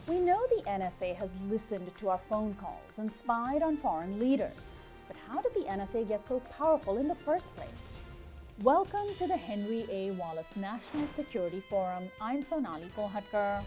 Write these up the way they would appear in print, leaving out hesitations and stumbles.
We know the NSA has listened to our phone calls and spied on foreign leaders. But how did the NSA get so powerful in the first place? Welcome to the Henry A. Wallace National Security Forum. I'm Sonali Kohatkar.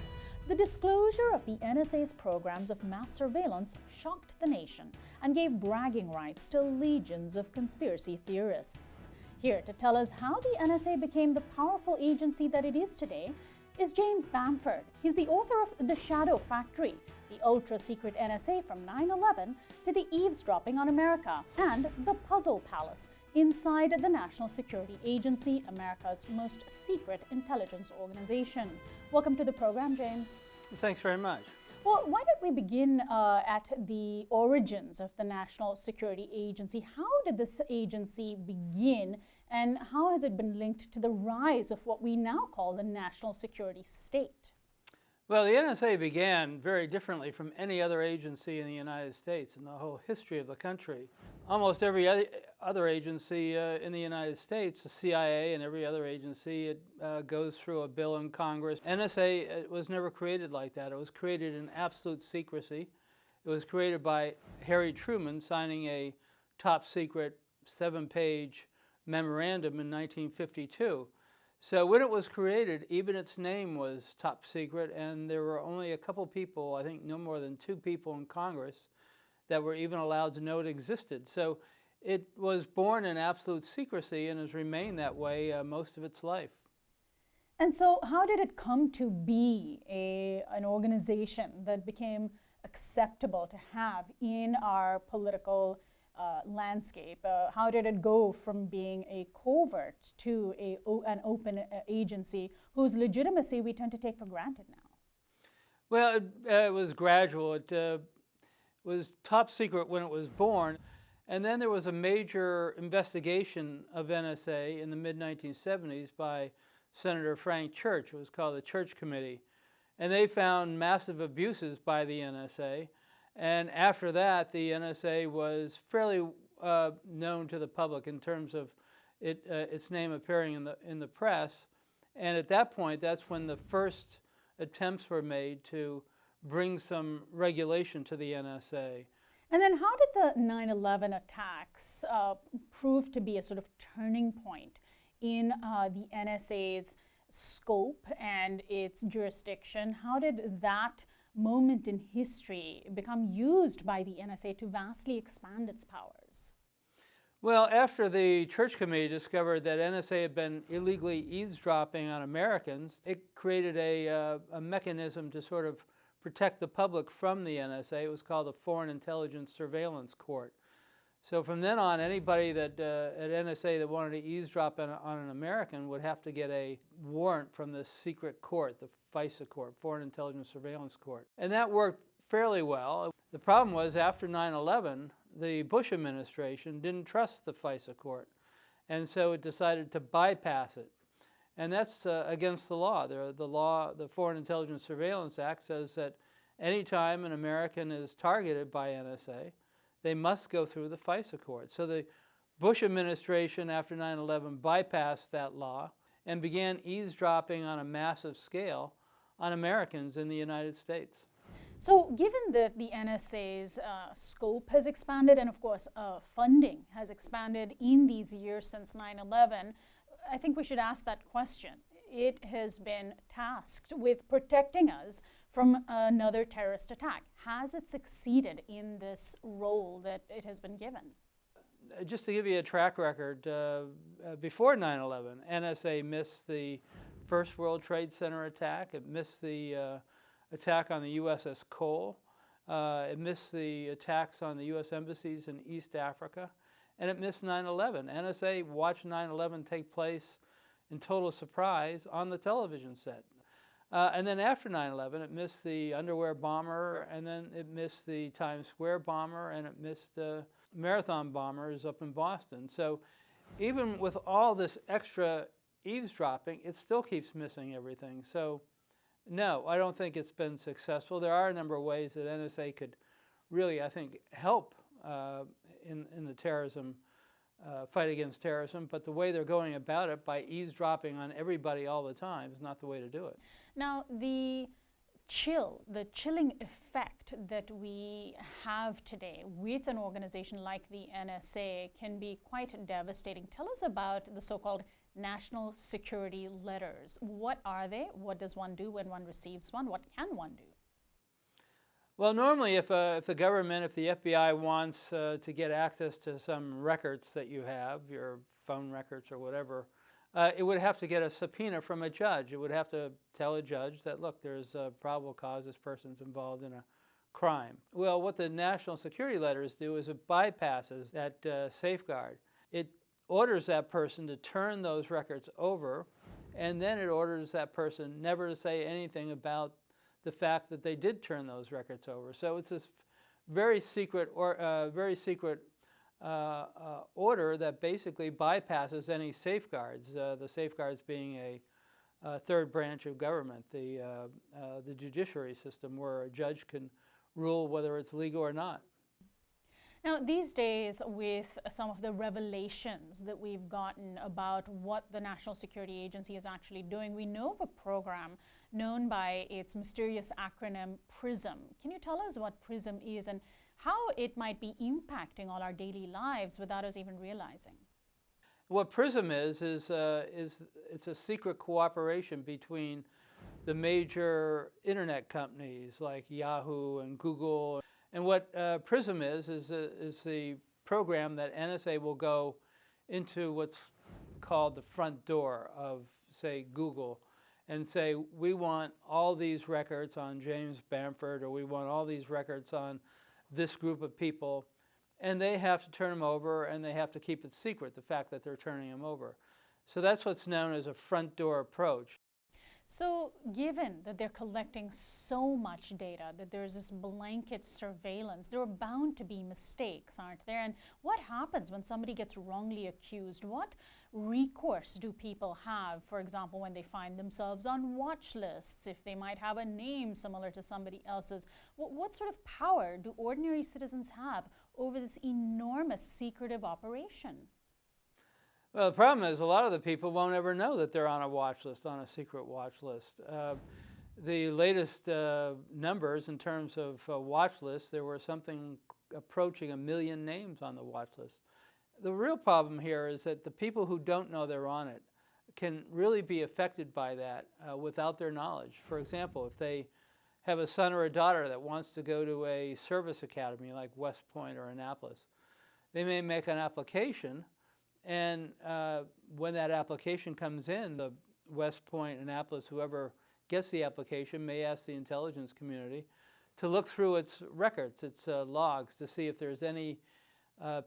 The disclosure of the NSA's programs of mass surveillance shocked the nation and gave bragging rights to legions of conspiracy theorists. Here to tell us how the NSA became the powerful agency that it is today is James Bamford. He's the author of The Shadow Factory, the ultra-secret NSA from 9/11 to the eavesdropping on America, and The Puzzle Palace, inside the National Security Agency, America's most secret intelligence organization. Welcome to the program, James. Thanks very much. Well, why don't we begin at the origins of the National Security Agency? How did this agency begin, and how has it been linked to the rise of what we now call the national security state? Well, the NSA began very differently from any other agency in the United States in the whole history of the country. Almost every other agency in the United States, the CIA and every other agency, it goes through a bill in Congress. NSA was never created like that. It was created in absolute secrecy. It was created by Harry Truman signing a top secret 7-page memorandum in 1952. So when it was created, even its name was top secret, and there were only a couple people, I think no more than 2 people in Congress, that were even allowed to know it existed. So it was born in absolute secrecy and has remained that way most of its life. And so how did it come to be an organization that became acceptable to have in our political landscape? How did it go from being a covert to an open agency whose legitimacy we tend to take for granted now? Well, it was gradual. It was top secret when it was born, and then there was a major investigation of NSA in the mid-1970s by Senator Frank Church. It was called the Church Committee, and they found massive abuses by the NSA. And after that, the NSA was fairly known to the public in terms of its name appearing in the press. And at that point, that's when the first attempts were made to bring some regulation to the NSA. And then how did the 9/11 attacks prove to be a sort of turning point in the NSA's scope and its jurisdiction? How did that moment in history become used by the NSA to vastly expand its powers? Well, after the Church Committee discovered that NSA had been illegally eavesdropping on Americans, it created a mechanism to sort of protect the public from the NSA. It was called the Foreign Intelligence Surveillance Court. So from then on, anybody that at NSA that wanted to eavesdrop on an American would have to get a warrant from the secret court, the FISA court, Foreign Intelligence Surveillance Court. And that worked fairly well. The problem was after 9/11, the Bush administration didn't trust the FISA court, and so it decided to bypass it. And that's against the law. The Foreign Intelligence Surveillance Act says that anytime an American is targeted by NSA, they must go through the FISA court. So the Bush administration after 9/11 bypassed that law and began eavesdropping on a massive scale on Americans in the United States. So given that the NSA's scope has expanded and of course funding has expanded in these years since 9/11, I think we should ask that question. It has been tasked with protecting us from another terrorist attack. Has it succeeded in this role that it has been given? Just to give you a track record, before 9/11, NSA missed the first World Trade Center attack. It missed the attack on the USS Cole. It missed the attacks on the U.S. embassies in East Africa. And it missed 9/11. NSA watched 9/11 take place in total surprise on the television set. And then after 9/11, it missed the underwear bomber, and then it missed the Times Square bomber, and it missed marathon bombers up in Boston. So even with all this extra eavesdropping, it still keeps missing everything. So no, I don't think it's been successful. There are a number of ways that NSA could really, I think, help in the terrorism fight against terrorism, but the way they're going about it by eavesdropping on everybody all the time is not the way to do it. Now, the the chilling effect that we have today with an organization like the NSA can be quite devastating. Tell us about the so-called national security letters. What are they? What does one do when one receives one? What can one do? Well, normally if the government, if the FBI wants to get access to some records that you have, your phone records or whatever, it would have to get a subpoena from a judge. It would have to tell a judge that, look, there's a probable cause this person's involved in a crime. Well, what the national security letters do is it bypasses that safeguard. It orders that person to turn those records over, and then it orders that person never to say anything about the fact that they did turn those records over. So it's this very secret order that basically bypasses any safeguards. The safeguards being a third branch of government, the judiciary system, where a judge can rule whether it's legal or not. Now, these days, with some of the revelations that we've gotten about what the National Security Agency is actually doing, we know of a program known by its mysterious acronym PRISM. Can you tell us what PRISM is and how it might be impacting all our daily lives without us even realizing? What PRISM is it's a secret cooperation between the major internet companies like Yahoo and Google. And what PRISM is the program that NSA will go into what's called the front door of, say, Google, and say, we want all these records on James Bamford, or we want all these records on this group of people, and they have to turn them over, and they have to keep it secret, the fact that they're turning them over. So that's what's known as a front door approach. So given that they're collecting so much data, that there's this blanket surveillance, there are bound to be mistakes, aren't there? And what happens when somebody gets wrongly accused? What recourse do people have, for example, when they find themselves on watch lists, if they might have a name similar to somebody else's? What sort of power do ordinary citizens have over this enormous secretive operation? Well, the problem is a lot of the people won't ever know that they're on a watch list, on a secret watch list. The latest numbers in terms of watch lists, there were something approaching 1 million names on the watch list. The real problem here is that the people who don't know they're on it can really be affected by that without their knowledge. For example, if they have a son or a daughter that wants to go to a service academy like West Point or Annapolis, they may make an application. And when that application comes in, the West Point, Annapolis, whoever gets the application may ask the intelligence community to look through its records, its logs, to see if there's any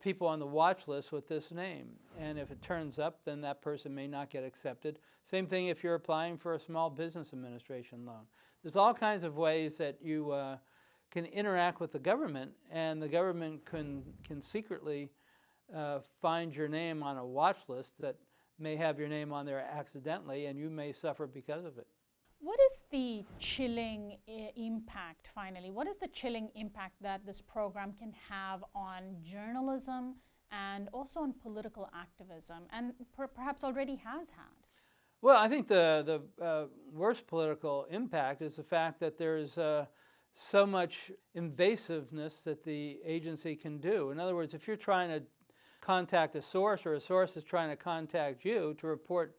people on the watch list with this name. And if it turns up, then that person may not get accepted. Same thing if you're applying for a small business administration loan. There's all kinds of ways that you can interact with the government, and the government can secretly find your name on a watch list that may have your name on there accidentally, and you may suffer because of it. What is the chilling impact, finally? What is the chilling impact that this program can have on journalism and also on political activism, and perhaps already has had? Well, I think the worst political impact is the fact that there's so much invasiveness that the agency can do. In other words, if you're trying to contact a source, or a source is trying to contact you to report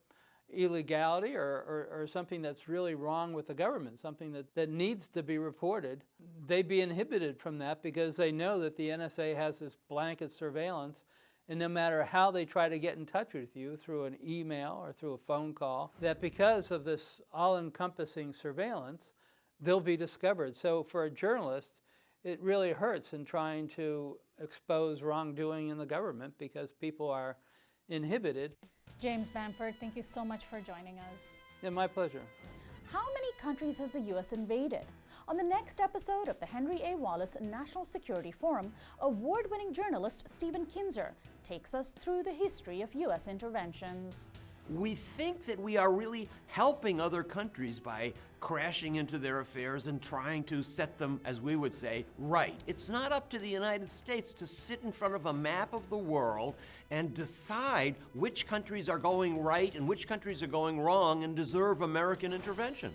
illegality or something that's really wrong with the government, something that needs to be reported, they'd be inhibited from that because they know that the NSA has this blanket surveillance, and no matter how they try to get in touch with you through an email or through a phone call, that because of this all-encompassing surveillance, they'll be discovered. So for a journalist, it really hurts in trying to expose wrongdoing in the government because people are inhibited. James Bamford, thank you so much for joining us. Yeah, my pleasure. How many countries has the U.S. invaded? On the next episode of the Henry A. Wallace National Security Forum, award-winning journalist Stephen Kinzer takes us through the history of U.S. interventions. We think that we are really helping other countries by crashing into their affairs and trying to set them, as we would say, right. It's not up to the United States to sit in front of a map of the world and decide which countries are going right and which countries are going wrong and deserve American intervention.